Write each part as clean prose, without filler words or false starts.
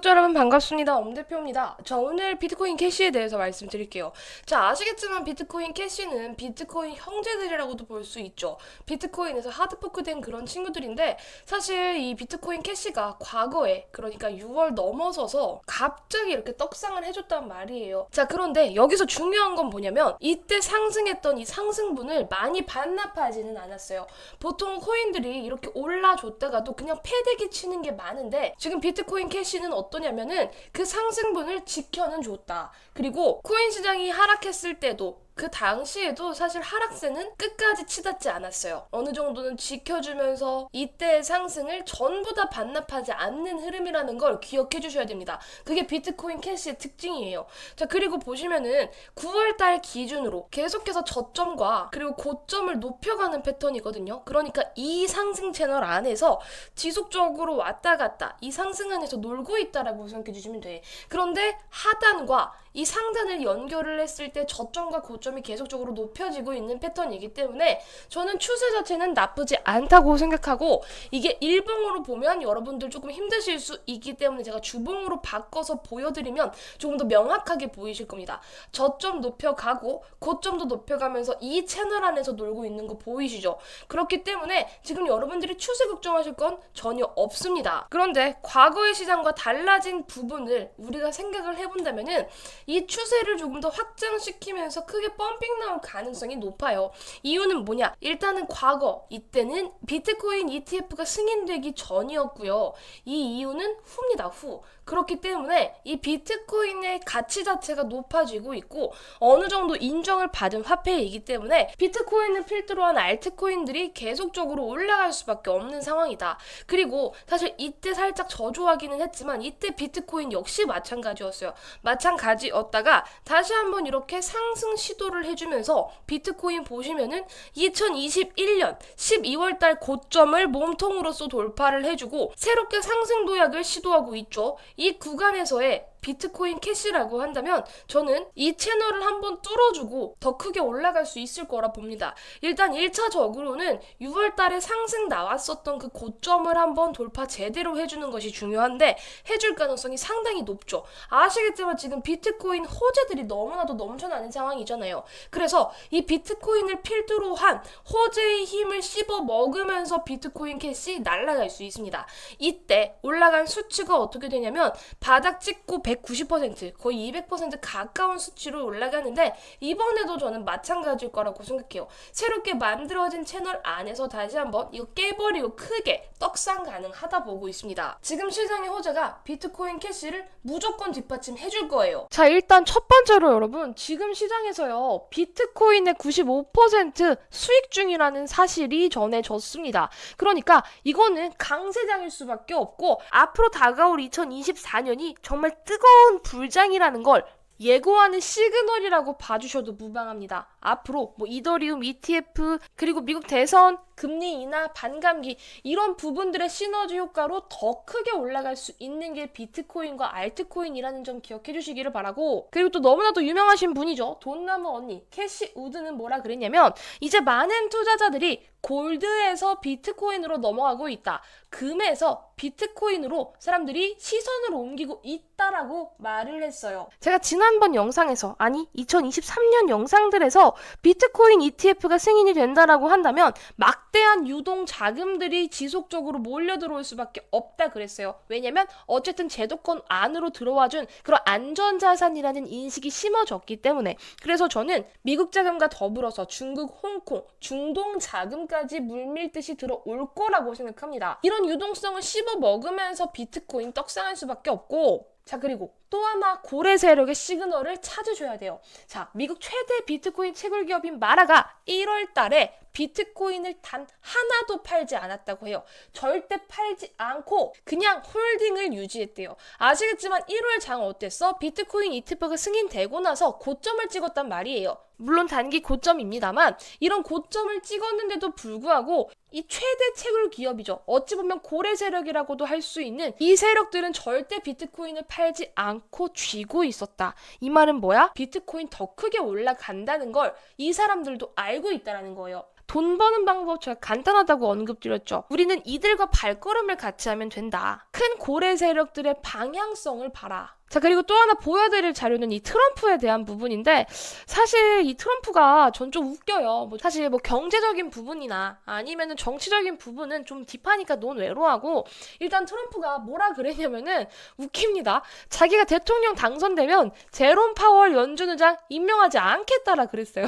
구독자 여러분 반갑습니다. 엄대표입니다. 자, 오늘 비트코인 캐시에 대해서 말씀드릴게요. 자, 아시겠지만 비트코인 캐시는 비트코인 형제들이라고도 볼 수 있죠. 비트코인에서 하드포크된 그런 친구들인데 사실 이 비트코인 캐시가 과거에 그러니까 6월 넘어서서 갑자기 이렇게 떡상을 해줬단 말이에요. 자, 그런데 여기서 중요한 건 뭐냐면 이때 상승했던 이 상승분을 많이 반납하지는 않았어요. 보통 코인들이 이렇게 올라줬다가도 그냥 패대기 치는 게 많은데 지금 비트코인 캐시는 어떠냐면은 그 상승분을 지켜는 줬다. 그리고 코인 시장이 하락했을 때도 그 당시에도 사실 하락세는 끝까지 치닫지 않았어요. 어느 정도는 지켜주면서 이때의 상승을 전부 다 반납하지 않는 흐름이라는 걸 기억해 주셔야 됩니다. 그게 비트코인 캐시의 특징이에요. 자, 그리고 보시면은 9월달 기준으로 계속해서 저점과 그리고 고점을 높여가는 패턴이거든요. 그러니까 이 상승 채널 안에서 지속적으로 왔다 갔다 이 상승 안에서 놀고 있다라고 생각해 주시면 돼. 그런데 하단과 이 상단을 연결을 했을 때 저점과 고점이 계속적으로 높여지고 있는 패턴이기 때문에 저는 추세 자체는 나쁘지 않다고 생각하고, 이게 일봉으로 보면 여러분들 조금 힘드실 수 있기 때문에 제가 주봉으로 바꿔서 보여드리면 조금 더 명확하게 보이실 겁니다. 저점 높여가고 고점도 높여가면서 이 채널 안에서 놀고 있는 거 보이시죠? 그렇기 때문에 지금 여러분들이 추세 걱정하실 건 전혀 없습니다. 그런데 과거의 시장과 달라진 부분을 우리가 생각을 해본다면은 이 추세를 조금 더 확장시키면서 크게 펌핑 나올 가능성이 높아요. 이유는 뭐냐? 일단은 과거 이때는 비트코인 ETF가 승인되기 전이었고요. 이 이유는 후입니다. 후. 그렇기 때문에 이 비트코인의 가치 자체가 높아지고 있고 어느 정도 인정을 받은 화폐이기 때문에 비트코인을 필두로 한 알트코인들이 계속적으로 올라갈 수밖에 없는 상황이다. 그리고 사실 이때 살짝 저조하기는 했지만 이때 비트코인 역시 마찬가지였어요. 마찬가지였다가 다시 한번 이렇게 상승 시도를 해주면서 비트코인 보시면은 2021년 12월달 고점을 몸통으로써 돌파를 해주고 새롭게 상승 도약을 시도하고 있죠. 이 구간에서의 비트코인 캐시라고 한다면 저는 이 채널을 한번 뚫어주고 더 크게 올라갈 수 있을 거라 봅니다. 일단 1차적으로는 6월 달에 상승 나왔었던 그 고점을 한번 돌파 제대로 해주는 것이 중요한데 해줄 가능성이 상당히 높죠. 아시겠지만 지금 비트코인 호재들이 너무나도 넘쳐나는 상황이잖아요. 그래서 이 비트코인을 필두로 한 호재의 힘을 씹어 먹으면서 비트코인 캐시 날아갈 수 있습니다. 이때 올라간 수치가 어떻게 되냐면 바닥 찍고 190% 거의 200% 가까운 수치로 올라가는데 이번에도 저는 마찬가지일 거라고 생각해요. 새롭게 만들어진 채널 안에서 다시 한번 이거 깨버리고 크게 떡상 가능하다 보고 있습니다. 지금 시장의 호재가 비트코인 캐시를 무조건 뒷받침해 줄 거예요. 자, 일단 첫 번째로 여러분 지금 시장에서요 비트코인의 95% 수익 중이라는 사실이 전해졌습니다. 그러니까 이거는 강세장일 수밖에 없고 앞으로 다가올 2024년이 정말 뜨거운 불장이라는 걸 예고하는 시그널이라고 봐주셔도 무방합니다. 앞으로 이더리움 ETF 그리고 미국 대선 금리 인하 반감기 이런 부분들의 시너지 효과로 더 크게 올라갈 수 있는 게 비트코인과 알트코인이라는 점 기억해 주시기를 바라고, 그리고 또 너무나도 유명하신 분이죠. 돈나무 언니 캐시 우드는 뭐라 그랬냐면 이제 많은 투자자들이 골드에서 비트코인으로 넘어가고 있다. 금에서 비트코인으로 사람들이 시선을 옮기고 있다라고 말을 했어요. 제가 지난번 영상에서 2023년 영상들에서 비트코인 ETF가 승인이 된다라고 한다면 막대한 유동 자금들이 지속적으로 몰려들어올 수밖에 없다 그랬어요. 왜냐면 어쨌든 제도권 안으로 들어와준 그런 안전자산이라는 인식이 심어졌기 때문에. 그래서 저는 미국 자금과 더불어서 중국, 홍콩, 중동 자금까지 물밀듯이 들어올 거라고 생각합니다. 이런 유동성을 씹어 먹으면서 비트코인 떡상할 수밖에 없고, 자, 그리고 또 하나 고래 세력의 시그널을 찾으셔야 돼요. 자, 미국 최대 비트코인 채굴 기업인 마라가 1월 달에 비트코인을 단 하나도 팔지 않았다고 해요. 절대 팔지 않고 그냥 홀딩을 유지했대요. 아시겠지만 1월 장 어땠어? 비트코인 ETF가 승인되고 나서 고점을 찍었단 말이에요. 물론 단기 고점입니다만 이런 고점을 찍었는데도 불구하고 이 최대 채굴 기업이죠. 어찌 보면 고래 세력이라고도 할 수 있는 이 세력들은 절대 비트코인을 팔지 않고 쥐고 있었다. 이 말은 뭐야? 비트코인 더 크게 올라간다는 걸 이 사람들도 알고 있다라는 거예요. 돈 버는 방법 제가 간단하다고 언급드렸죠. 우리는 이들과 발걸음을 같이 하면 된다. 큰 고래 세력들의 방향성을 봐라. 자, 그리고 또 하나 보여드릴 자료는 이 트럼프에 대한 부분인데, 사실 이 트럼프가 전 좀 웃겨요. 사실 경제적인 부분이나 아니면은 정치적인 부분은 좀 딥하니까 논외로하고, 일단 트럼프가 뭐라 그랬냐면은 웃깁니다. 자기가 대통령 당선되면 제롬 파월 연준의장 임명하지 않겠다라 그랬어요.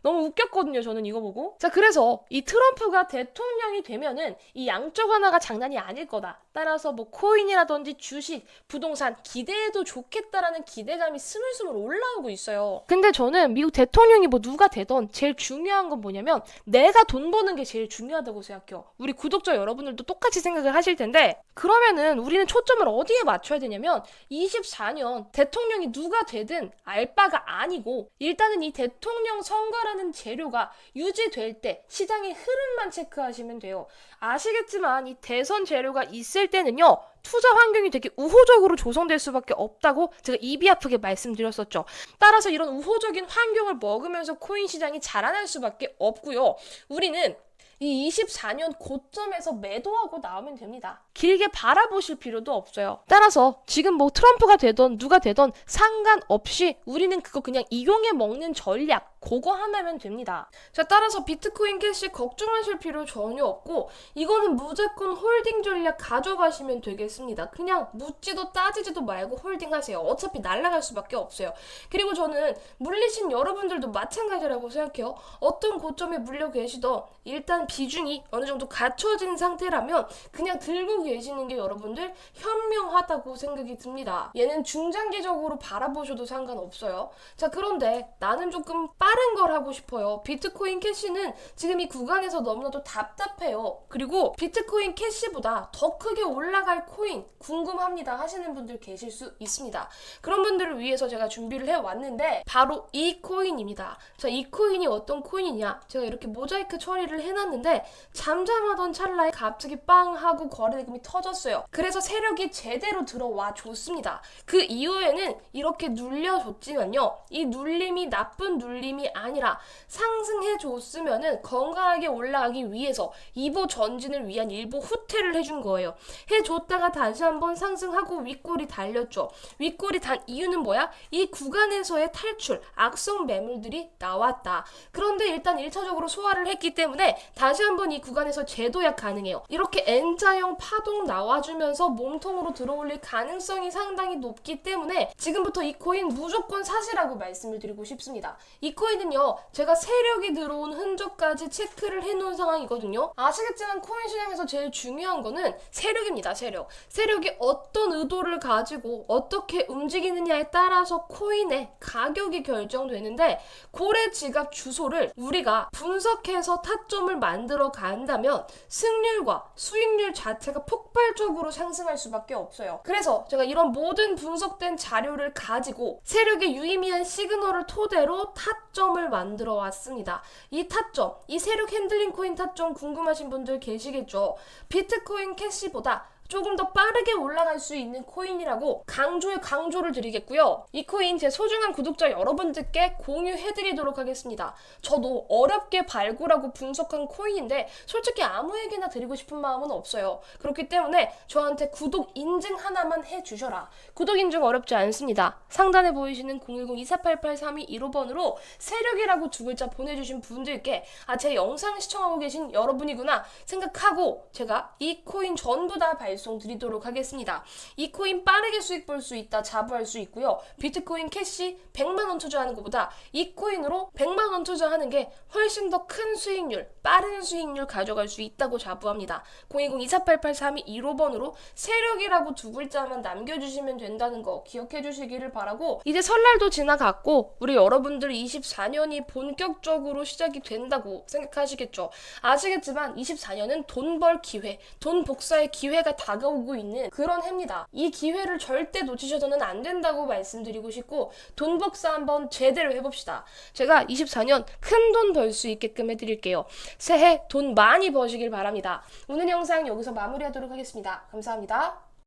너무 웃겼거든요, 저는 이거 보고. 자, 그래서 이 트럼프가 대통령이 되면은 이 양쪽 하나가 장난이 아닐 거다. 따라서 코인이라든지 주식, 부동산 기대해도 좋겠다라는 기대감이 스물스물 올라오고 있어요. 근데 저는 미국 대통령이 누가 되던 제일 중요한 건 뭐냐면 내가 돈 버는 게 제일 중요하다고 생각해요. 우리 구독자 여러분들도 똑같이 생각을 하실 텐데, 그러면은 우리는 초점을 어디에 맞춰야 되냐면 24년 대통령이 누가 되든 알 바가 아니고, 일단은 이 대통령 선거라는 재료가 유지될 때 시장의 흐름만 체크하시면 돼요. 아시겠지만 이 대선 재료가 있을 때는요, 투자 환경이 되게 우호적으로 조성될 수밖에 없다고 제가 입이 아프게 말씀드렸었죠. 따라서 이런 우호적인 환경을 먹으면서 코인 시장이 자라날 수밖에 없고요. 우리는 이 24년 고점에서 매도하고 나오면 됩니다. 길게 바라보실 필요도 없어요. 따라서 지금 트럼프가 되던 누가 되던 상관없이 우리는 그거 그냥 이용해 먹는 전략, 그거 하나면 됩니다. 자, 따라서 비트코인 캐시 걱정하실 필요 전혀 없고, 이거는 무조건 홀딩 전략 가져가시면 되겠습니다. 그냥 묻지도 따지지도 말고 홀딩하세요. 어차피 날아갈 수밖에 없어요. 그리고 저는 물리신 여러분들도 마찬가지라고 생각해요. 어떤 고점에 물려 계시던 일단 비중이 어느 정도 갖춰진 상태라면 그냥 들고 계시는 게 여러분들 현명하다고 생각이 듭니다. 얘는 중장기적으로 바라보셔도 상관없어요. 자, 그런데 나는 조금 빠른 걸 하고 싶어요. 비트코인 캐시는 지금 이 구간에서 너무나도 답답해요. 그리고 비트코인 캐시보다 더 크게 올라갈 코인 궁금합니다 하시는 분들 계실 수 있습니다. 그런 분들을 위해서 제가 준비를 해왔는데 바로 이 코인입니다. 자, 이 코인이 어떤 코인이냐, 제가 이렇게 모자이크 처리를 해놨는데 잠잠하던 찰나에 갑자기 빵 하고 거래대금이 터졌어요. 그래서 세력이 제대로 들어와 줬습니다. 그 이후에는 이렇게 눌려줬지만요, 이 눌림이 나쁜 눌림이 아니라 상승해 줬으면은 건강하게 올라가기 위해서 이보 전진을 위한 일보 후퇴를 해준 거예요. 해줬다가 다시 한번 상승하고 윗골이 달렸죠. 윗골이 단 이유는 뭐야? 이 구간에서의 탈출, 악성 매물들이 나왔다. 그런데 일단 1차적으로 소화를 했기 때문에 다시 한번 이 구간에서 재도약 가능해요. 이렇게 N자형 파동 나와주면서 몸통으로 들어올릴 가능성이 상당히 높기 때문에 지금부터 이 코인 무조건 사시라고 말씀을 드리고 싶습니다. 이 코인은요, 제가 세력이 들어온 흔적까지 체크를 해놓은 상황이거든요. 아시겠지만 코인 시장에서 제일 중요한 거는 세력입니다. 세력이 어떤 의도를 가지고 어떻게 움직이느냐에 따라서 코인의 가격이 결정되는데, 고래 지갑 주소를 우리가 분석해서 타점을 만들어 간다면 승률과 수익률 자체가 폭발적으로 상승할 수밖에 없어요. 그래서 제가 이런 모든 분석된 자료를 가지고 세력의 유의미한 시그널을 토대로 타점을 만들어 왔습니다. 이 타점, 이 세력 핸들링 코인 타점 궁금하신 분들 계시겠죠? 비트코인 캐시보다 조금 더 빠르게 올라갈 수 있는 코인이라고 강조를 드리겠고요. 이 코인 제 소중한 구독자 여러분들께 공유해드리도록 하겠습니다. 저도 어렵게 발굴하고 분석한 코인인데 솔직히 아무에게나 드리고 싶은 마음은 없어요. 그렇기 때문에 저한테 구독 인증 하나만 해주셔라. 구독 인증 어렵지 않습니다. 상단에 보이시는 010-2488-3215번으로 세력이라고 두 글자 보내주신 분들께 제 영상 시청하고 계신 여러분이구나 생각하고 제가 이 코인 전부 다 발송 드리도록 하겠습니다. 이 코인 빠르게 수익 볼 수 있다 자부할 수 있고요. 비트코인 캐시 100만원 투자하는 것보다 이 코인으로 100만원 투자하는 게 훨씬 더 큰 수익률, 빠른 수익률 가져갈 수 있다고 자부합니다. 010-2488-3215번으로 세력이라고 두 글자만 남겨주시면 된다는 거 기억해 주시기를 바라고, 이제 설날도 지나갔고 우리 여러분들 24년이 본격적으로 시작이 된다고 생각하시겠죠. 아시겠지만 24년은 돈 벌 기회, 돈 복사의 기회가 다가오고 있는 그런 해입니다. 이 기회를 절대 놓치셔서는 안 된다고 말씀드리고 싶고, 돈 복사 한번 제대로 해봅시다. 제가 24년 큰 돈 벌 수 있게끔 해드릴게요. 새해 돈 많이 버시길 바랍니다. 오늘 영상 여기서 마무리하도록 하겠습니다. 감사합니다.